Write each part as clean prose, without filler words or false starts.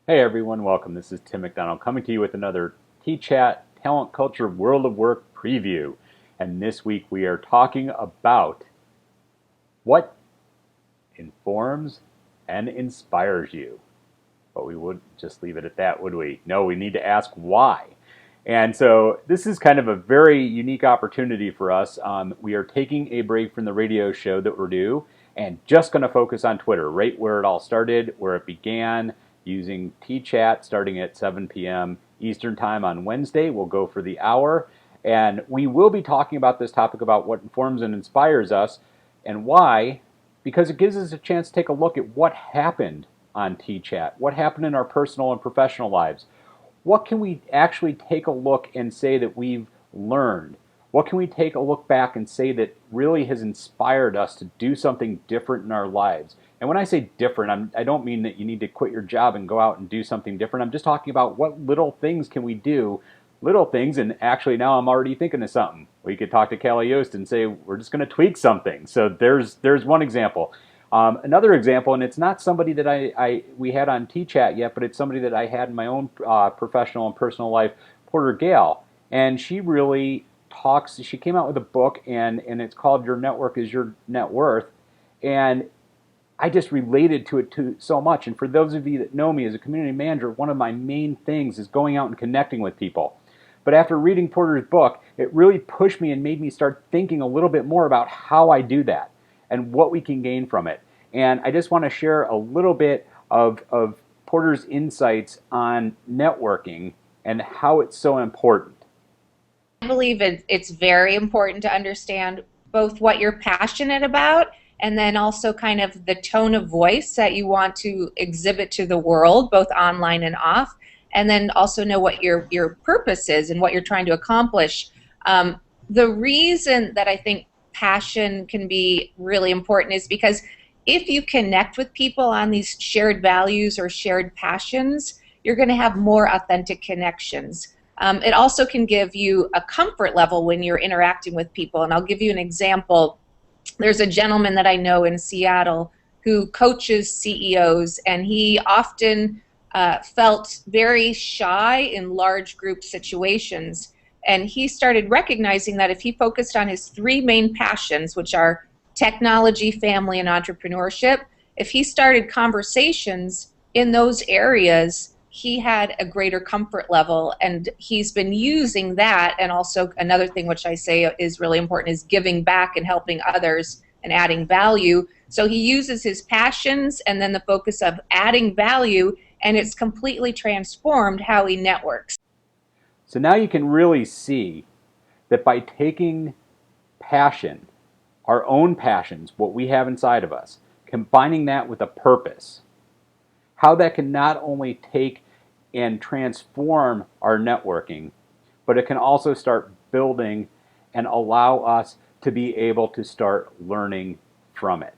Hey everyone, welcome. This is Tim Mcdonald coming to you with another Tchat Talent Culture World of Work preview. And this week we are talking about what informs and inspires you. But we wouldn't just leave it at that, would we? No, we need to ask why. And so this is kind of a very unique opportunity for us. We are taking a break from the radio show that we're due and just going to focus on Twitter, right where it all started, where it began, using Tchat starting at 7 p.m. Eastern Time on Wednesday. We'll go for the hour. And we will be talking about this topic about what informs and inspires us and why, because it gives us a chance to take a look at what happened on Tchat, what happened in our personal and professional lives. What can we actually take a look and say that we've learned? What can we take a look back and say that really has inspired us to do something different in our lives? And when I say different, I don't mean that you need to quit your job and go out and do something different. I'm just talking about what little things can we do, little things, and actually now I'm already thinking of something. We could talk to Callie Yost and say, we're just going to tweak something. So there's one example. Another example, and it's not somebody that we had on Tchat yet, but it's somebody that I had in my own professional and personal life, Porter Gale. And she really talks, she came out with a book, and it's called Your Network is Your Net Worth. And I just related to it so much. And for those of you that know me as a community manager, one of my main things is going out and connecting with people. But after reading Porter's book, it really pushed me and made me start thinking a little bit more about how I do that and what we can gain from it. And I just want to share a little bit of Porter's insights on networking and how it's so important. I believe it's very important to understand both what you're passionate about and then also kind of the tone of voice that you want to exhibit to the world, both online and off, and then also know what your purpose is and what you're trying to accomplish. The reason that I think passion can be really important is because if you connect with people on these shared values or shared passions, you're going to have more authentic connections. It also can give you a comfort level when you're interacting with people. And I'll give you an example. There's a gentleman that I know in Seattle who coaches CEOs, and he often felt very shy in large group situations. And he started recognizing that if he focused on his three main passions, which are technology, family, and entrepreneurship, if he started conversations in those areas, he had a greater comfort level, and he's been using that. And also another thing which I say is really important is giving back and helping others and adding value. So he uses his passions and then the focus of adding value, and it's completely transformed how he networks. So now you can really see that by taking passion, our own passions, what we have inside of us, combining that with a purpose, how that can not only take and transform our networking, but it can also start building and allow us to be able to start learning from it.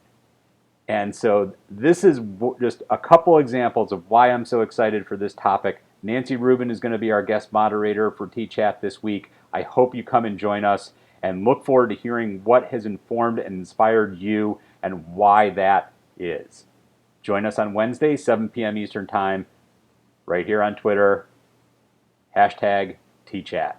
And so this is just a couple examples of why I'm so excited for this topic. Nancy Rubin is going to be our guest moderator for Tchat this week. I hope you come and join us and look forward to hearing what has informed and inspired you and why that is. Join us on Wednesday, 7 p.m. Eastern Time, right here on Twitter, #Tchat.